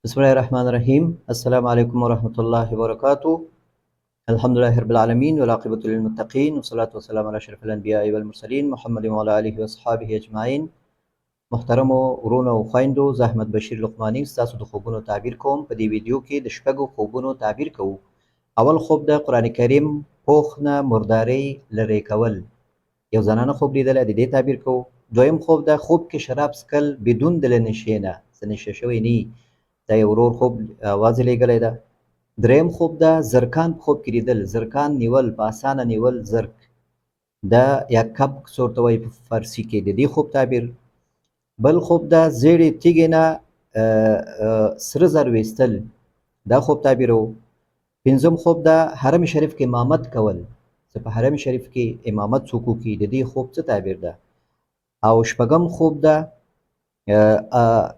بسم الله الرحمن الرحيم. السلام عليكم ورحمة الله وبركاته. الحمد لله رب العالمين والعاقبة للمتقين والصلاة والسلام على أشرف الأنبياء والمرسلين محمد وعلى آله وصحبه أجمعين. محترمو ورونو او خویندو، زه احمد بشیر لقمانی ستاسو د خوبونو تعبیر کوم. په دې ویډیو کې د شپږو خوبونو تعبیر کوو. اول خوب د قرآن کریم پوخ نه مردارۍ لرې کول. یو زنانه خوب لیدلی، د دې تعبیر کوو. دویم خوب د خوب کې شراب څښل بدون د له نشې نه، څه نشه شوی نه وي. دا یو ورور خوب اواز یې لیږلی ده. دریم خوب د زرکان په خوب کې لیدل، زرکان نیول، په اسانه نیول زرک، دا یا کبک ورته وایي په فارسي کې. د دې خوب تعبیر. بل خوب د زیړې تیږې نه سره زر ویستل، دا خوب تعبیرو. پنځم خوب د حرم شریف کې امامت کول، چې په حرم شریف کې امامت څوک وکړي، د دې خوب څه تعبیر ده. او شپږم خوب د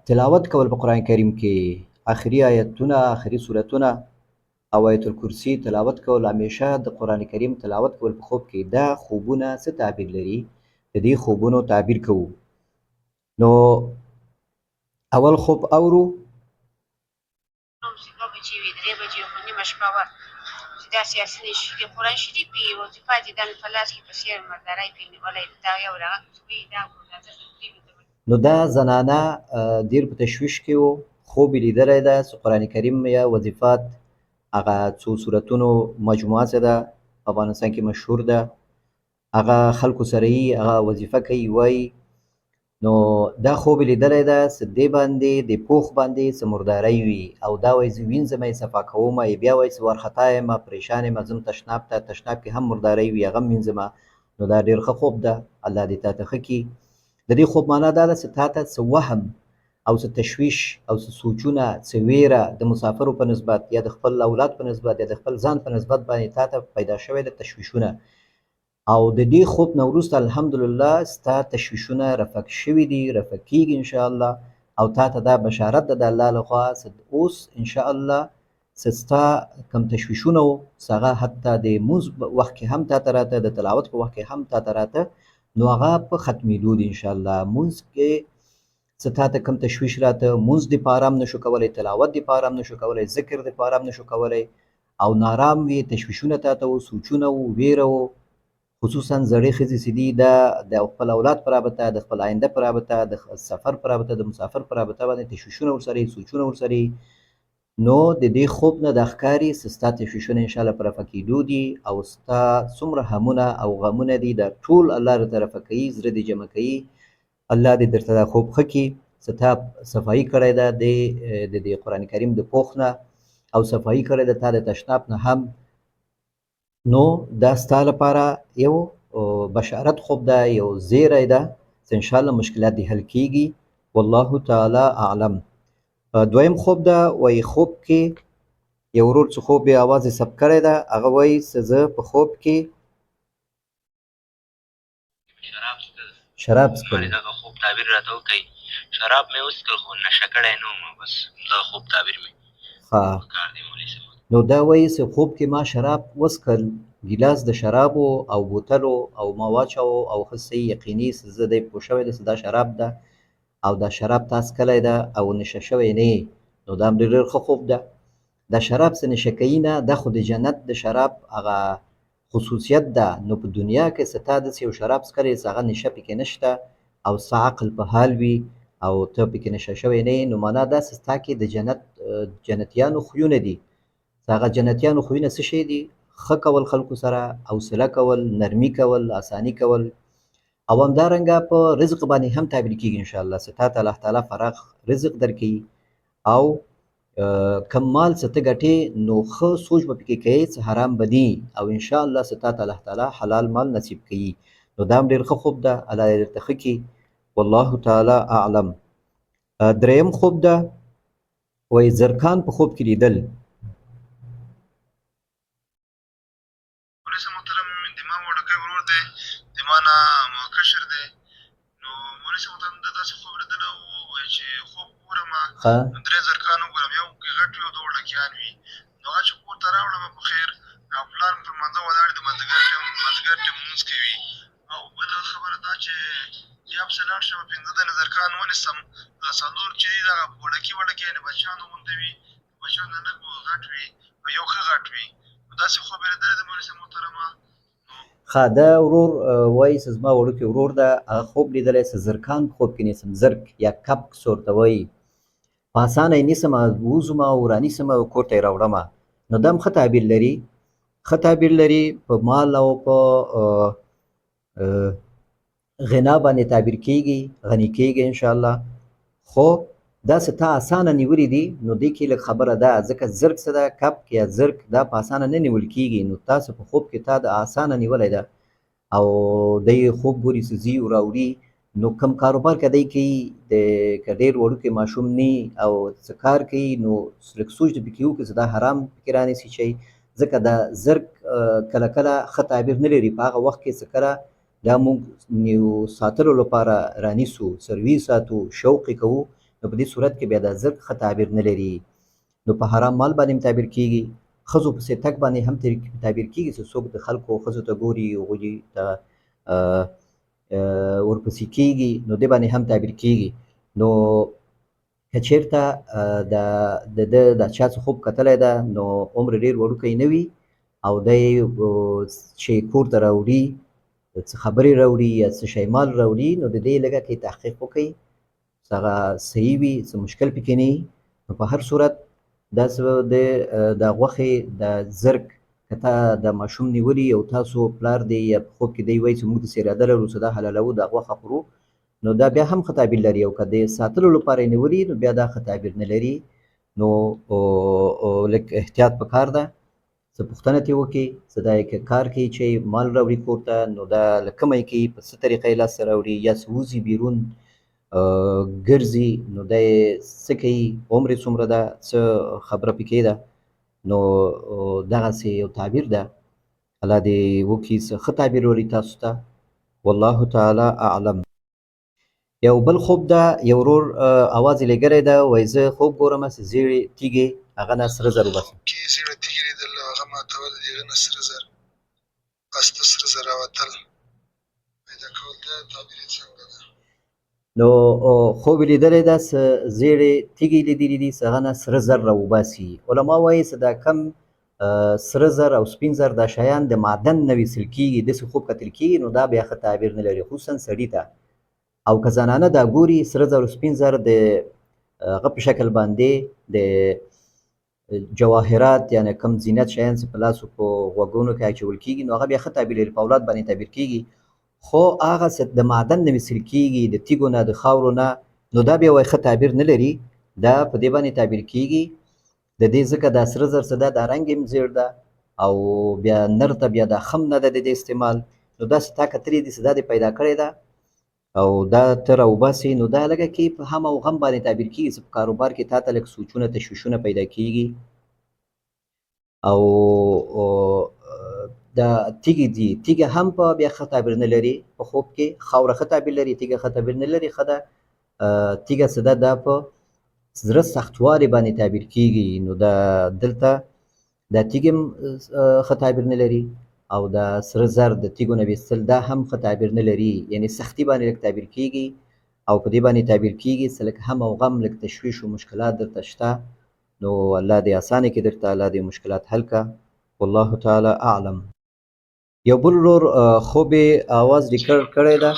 تلاوت کول په قرآن کریم کې، آخري آیتونه، آخري سورتونه او آیت الکرسي تلاوت کول، همیشه د قرآن کریم تلاوت کول په خوب کې. دا خوبونه څه تعبیر لري، د دې خوبونو تعبیر کوو. نو اول خوب اورو. دوه بجې وې، 3 بجې خو نیمه شپه وه چې داسې اسنې شي قرآن شریف یې وظیفه دې دا مې په لاس کې په سیر مردارۍ پرې نیولی دا یو دغه کوي دا نو دا زنانه ډېر په تشویش کې و، خوب یې لیدلی ده چې قرآن کریم یا وظیفات، هغه څو سورتونو مجموعه چې ده په افغانستان کې مشهور ده، هغه خلکو سره یي، هغه وظیفه کوي، وایي. نو دا خوب یې لیدلی ده چې دې باندې د پوخ باندې څه مردارۍ وي، او دا وایي زه وینځم یې، صفا کوم یې، بیا وایي چې وارخطا یم، پریشان یم، ځم تشناب ته، تشناب کې هم مردارۍ وي، هغه هم وینځم. نو دا ډېر ښه خوب ده، الله دې تا ته ښه کړي. د دې خوب معنا دا ده چې تا ته څه وهم او څه تشویش او څه سوچونه، څه ویره د مسافرو په نسبت، یا د خپل اولاد په نسبت، یا د خپل ځان په نسبت باندې تا ته پیدا شوی د تشویشونه، او د دې خوب نه وروسته الحمدلله ستا تشویشونه رفع شوي دي، رفع کېږي انشاءالله. او تا ته دا بشارت ده د الله لخوا چې اوس انشاءالله چې ستا کوم تشویشونه وو، چې هغه حتی د لمونځ وخت کې هم تا ته راته، د تلاوت په وخت کې هم تا ته راته، نو هغه په ختمېدو دي انشاءالله. لمونځ کې چې تا ته کوم تشویش راته، لمونځ دې په ارام نشو کولی، تلاوت دې په ارام نشو کولی، ذکر دې په ارام نشو کولی، او نارام وي، تشویشونه تا ته وو، سوچونه وو، ویره وو، خصوصا زړې ښځې چې دي دا د خپل اولاد په رابطه، د خپل آینده په رابطه، د سفر په رابطه، د مسافر په رابطه باندې تشویشونه ورسره وي، سوچونه ورسره وي. نو د دې خوب نه دا ښکاري چې ستا تشویشونه انشاءالله په رفع کېدو دي، او ستا څومره همونه او غمونه دي دا ټول الله درته رفع کوي، زړه دې جمع کوي. الله دې درته دا خوب ښه کړي چې تا صفایي کړی ده د دې قرآن کریم د پوخ نه، او صفایي کړی ده تا د تشناب نه هم. نو دا ستا لپاره یو بشارت خوب ده، یو زیری ده چې انشاءالله مشکلات دې حل کېږي. والله تعالی اعلم. دویم خوب ده، وایي خوب کې یو ورور چې خوب یې اواز یې ثبت کړی ده، هغه وایي چې زه په خوب کې شراب څښل. دغه خوب تعبیر راته وکړئ. شراب مې وڅښل خو نشه کړی نه وم، بس دغه خوب تعبیر مې کار دی مولوي صاحب. نو دا وایي چې خوب کې ما شراب وڅښل، ګیلاس د شرابو او بوتلو، او ما واچوه او ښه صحیح یقیني چې زه دی پوه شوی ده چې دا شراب ده، او دا شراب تا څښلی ده او نشه شوی نه یې. نو دا هم ډېر ښه خوب ده. دا شراب څه نشه کوي نه، دا خو د جنت د شراب هغه خصوصیت ده. نو په دنیا کې چې تا داسې یو شراب څښلی چې هغه نشه پکې نشته، او ستا عقل په حال وي، او ته پکې نشه شوی نه یې، نو معنا دا چې ستا کې د جنتیانو خویونه دي. هغه جنتیانو خویونه څه شی دي؟ ښه کول خلکو سره، حوصله کول، نرمي کول، اساني کول، او همدارنګه په رزق باندې هم تعبیر کېږي انشاءالله، چې تا ته الله تعالی فراخ رزق درکوي، او کم مال چې ته ګټې نو ښه سوچ به پکې کوې چې حرام به دي، او انشاءالله چې تا ته الله تعالی حلال مال نصیب کوي. نو دا هم ډېر ښه خوب ده، الله دې درته ښه کړي. والله تعالی اعلم. دریم خوب ده، وایي زرکان په خوب کې لیدل. مولوي صاحب محترم د ما وړوکی ورور دی، د ما نه کشر دی. نو مولوي صاحب محترم ده داسې خوب لیدلی و، وایي چې خوب ګورم نو 3 زرکان وګورم، یو کې غټ وي او 2 وړکیان وي. نو هغه چې کور ته راوړم په خیر، او پلار مې پر مانځه ولاړ دی، مازدیګر ټیم لمونځ کوي، او بله خبره دا چې یا پسې لاړ شم 15 دانې زرکان ونیسم دا څلور چې دي دغه وړکي وړکي یعنې بچیانو غوندې وي بچیان نه لږ غټ وي او یو ښه غټ وي نو داسې خوب یې لیدلی دی مولوي صاحب محترمه ښه دا ورور وایي چې زما وړوکی ورور ده هغه خوب لیدلی چې زرکان په خوب کې نیسم زرک یا کپکس ورته وایي په اسانه یې نیسم ووځم او رانیسم او کور ته یې راوړم نو دا هم ښه تعبیر لري ښه تعبیر لري په مال او په غنا باندې تعبیر کیږي غني کیږي انشاءالله خو داسې تا اسانه نیولي دي نو دې کې لږ خبره ده ځکه زرک څه ده کپک یا زرک دا په اسانه نه نیول کیږي نو تاسو په خوب کې تا د اسانه نیولی ده او دی خوب ګوري چې ځي راوړي نو کم کاروبار که دی کوي که ډېر وړوکی ماشوم نی او څه کار کوي نو لږ سوچ دې پکې وکړي چې دا حرام پکې رانیسي شي ځکه دا زرک کله کله ښه تعبیر نه لري په هغه وخت کې چې کله دا موږ ساتلو لپاره رانیسو څاروي ساتو شوق یې کوو نو په دې صورت کې بیا دا زرک ښه تعبیر نه لري نو په حرام مال باندې هم تعبیر کیږي ښځو پسې تګ باندې هم تعبیر کیږي چې څوک د خلکو ښځو ته ګوري هغوی ته ورپسې کیږي نو دې باندې هم تعبیر کیږي نو که چېرته د ده د چا څه خوب کتلی ده نو عمر ډېر وړوکی نه وي او دی چې کور ته راوړي څه خبرې راوړي یا څه شی مال راوړي نو د دې لږه کې تحقیق وکړئ چې هغه صحیح وي څه مشکل پکې نه وي نو په هر صورت داسې د غوښې د زرک که تا د ماشوم نیولي او تاسو پلار دی یا په خوب کې دی وایي چې موږ داسې اراده لرو چې دا حلالوو دا غوښه خورو نو دا بیا هم ښه تعبیر لري او که د ساتلو لپاره یې نیولي نو بیا دا ښه تعبیر نه لري نو لږ احتیاط پکار ده څه پوښتنه ترې وکړي چې دا یې کار کوي چې مال راوړي کور ته نو دا له کومه یې کوي په څه طریقه یې لاسته راوړي یا چې وځي بیرون ګرځي نو دا یې څه کوي عمر یې څومره ده څه خبره پکې ده نو دغسې یو تعبیر ده الله دې وکړي چې ښه تعبیر ولري تاسو ته والله تعالی اعلم یو بل خوب ده یو ورور اواز یې لګلی ده وایي زه خوب ګورم چې زیړې تیږې هغه نه سره زر وباسم کې زیړه تیږې لیدل هغه ماتول د هغه نه سره زر پسته سره زر راوتل پیدا کول دا تعبیر یې څنګه ده نو خوب یې لیدلی ده چې زیړې تیږې لیدلي دي چې هغه نه سره زر راوباسي علما وایي چې دا کم سره زر او سپین زر دا شیان د معدن نه ویستل کېږي داسې خوب کتل کېږي نو دا بیا ښه تعبیر نه لري خصوصا سړي ته او که زنانه دا ګوري سره زر او سپین زر د هغه په شکل باندې د جواهرات یعنی کم زینت شیان چې په لاسو په غوږونو کې اچول کېږي نو هغه بیا ښه تعبیر لري په اولاد باندې تعبیر کېږي خو هغه چې د معدن نه ویستل کېږي د تیږو نه د خاورو نه نو دا بیا وایي ښه تعبیر نه لري دا په دې باندې تعبیر کېږي د دې ځکه دا سره زر څه ده دا رنګ یې هم زیړ ده او بیا نر ته بیا دا خم نه ده د دې استعمال نو داسې تا کتلي دي چې دا دې پیدا کړې ده او دا ته راوباسي نو دا لږه کې په هم او غم باندې تعبیر کېږي چې په کاروبار کې تا ته لږ سوچونه تشویشونه پیدا کېږي او دا تیږې دي تیږه هم په بیا ښه تعبیر نه لري په خوب کې خاوره ښه تعبیر لري تیږه ښه تعبیر نه لري ښه ده تیږه څه ده دا په زړه سختوالي باندې تعبیر کېږي نو دا دلته دا تیږې هم ښه تعبیر نه لري او دا سره زر د تیږو نه ویستل دا هم ښه تعبیر نه لري یعنې سختي باندې لږ تعبیر کېږي او په دې باندې تعبیر کېږي چې لږ هم او غم لږ تشویش و مشکلات درته شته نو الله دې اسانه کړي درته الله دې مشکلات حل کړه والله تعالی اعلم یو بل ورور خوب یې اواز ریکارډ کړی ده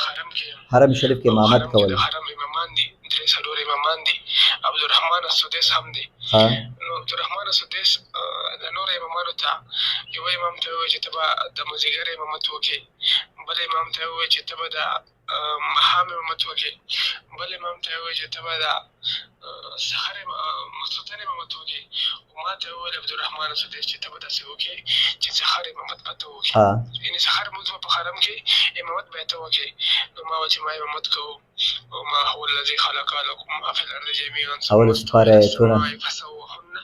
حرم شریف کې امامت کول حرم امامان دي درې څلور امامان دي عبدالرحمن السدیس هم دی نو عبدالرحمن السدیس د نورو امامانو ته یو امام ته ووایي چې ته به د مازدیګر امامت وکړې بل امام ته ووایي چې ته به د ماښام امامت وکړې بل امام ته ووایي چې ته به د سحر مخصوصن امامت وکړې او ما ته وویل عبدالرحمن السدیس چې ته به داسې وکړې چې سحر امامت به ته وکړې یعنې سحر لمونځ به په حرم کې امامت به یې ته وکړې نو ما وویل چې ما امامت کوو وما هو الذي خلق لكم ما في الأرض جميعا اول سپاره ایتونه فسواهن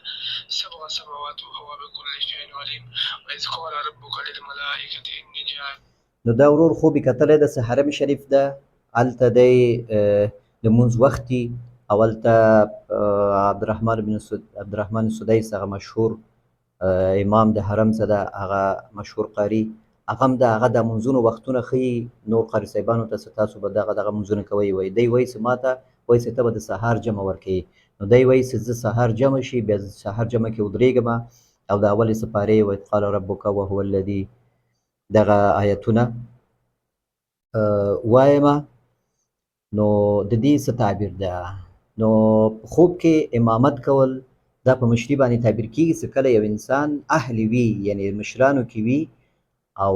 سبع سماوات وهو بكل شيء عليم وإذ قال ربك للملائكة إني جاعل نو دا ورور خوب یې کتلی ده چې حرم شریف ده هلته دی د لمونځ وخت دي او هلته عبدالرحمن السدیس هغه مشهور امام د حرم څه ده هغه مشهور قاري هغه هم د هغه د منځونو وختونه ښیي نور قاري صاحبانو ته چې تاسو به دغه منځونه کوئ وایي دی وایي چې ماته وایي چې ته به د سهار جمع ورکوې نو دی وایي چې زه سهار جمع شي بیا زه سهار جمع کې ودرېږم او د اولې سپارې وایي قال ربک وهو الذي دغه آیتونه وایم نو د دې څه تعبیر ده نو په خوب کې امامت کول دا په مشري باندې تعبیر کیږي چې کله یو انسان اهل وي یعنی مشرانو کې وي او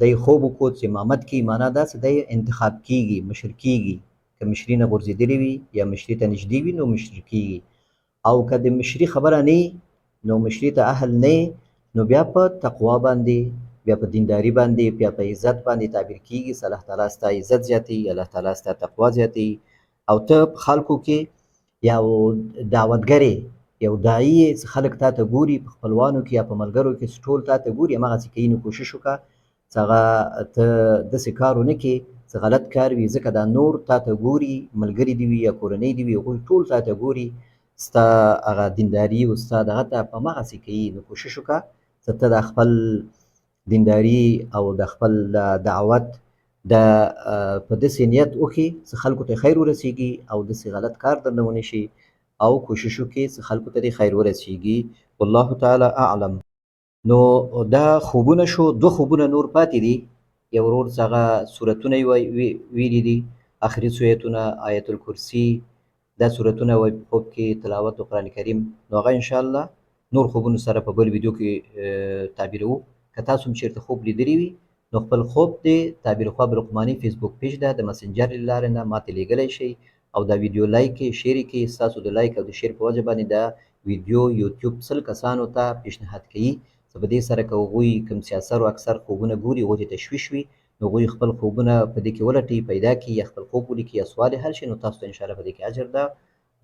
دی خوب وکړو چې امامت کې معنا دا چې دی انتخاب کیږي مشر کیږي که مشري نه غورځېدلی وي یا مشري ته نږدې وي نو مشر کیږي او که د مشري خبره نه نو مشري ته اهل نه نو بیا په تقوا باندې بیا په دینداري باندې بیا په عزت باندې تعبیر کیږي چې الله تعالی ستا عزت زیاتوي الله تعالی ستا تقوا زیاتوي او ته په خلکو کې یو دعوتګر یو داعي یې چې خلک تا ته ګوري په خپلوانو کې یا په ملګرو کې چې ټول تا ته ګوري هماغسې کوي نو کوشش وکړه چې هغه ته داسې کار ونه کړې چې غلط کار وي ځکه دا نور تا ته ګوري ملګري دي وي یا کورنۍ دي وي هغوی ټول تا ته ګوري ستا هغه دینداري او ستا دغه ته په هماغسې کوي نو کوشش وکړه چې ته د خپل دینداري او د خپل دعوت د په داسې نیت وکړي چې خلکو ته خیر ورسیږي او داسې غلط کار درنه ونه شي او کوشش وکړي چې خلکو ته دې خیر ورسیږي والله تعالی اعلم نو دا خوبونه شو دوه خوبونه نور پاتې دي یو ورور چې هغه سورتونه یې ویلي دي آخري سورتونه آیت الکرسي دا سورتونه وایي په خوب کې تلاوت د قرآن کریم نو هغه انشاءالله نور خوبونو سره په بل ویډیو کې تعبیروو که تاسو هم چېرته خوب لیدلی وي نو خپل خوب دې تعبیر خواب لقماني فیسبوک پیج ده د مسنجر له لارې نه ماته لیږلی شئ او دا ویډیو لایک کړئ شیر یې کړئ ستاسو د لایک او د شیر په وجه باندې دا ویډیو یوټیوب 100 کسانو ته پیشنهاد کوي چې په دې سره که هغوی کوم چې اکثر خوبونه ګوري هغوی ته تشویش وي نو هغوی خپل خوبونه په دې کې ولټوي پیدا کړي یا خپل خوب ولیکي یا سوال یې حل شي نو تاسو ته انشاءالله په دې کې اجر ده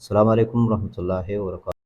السلام علیکم ورحمة الله وبرکاته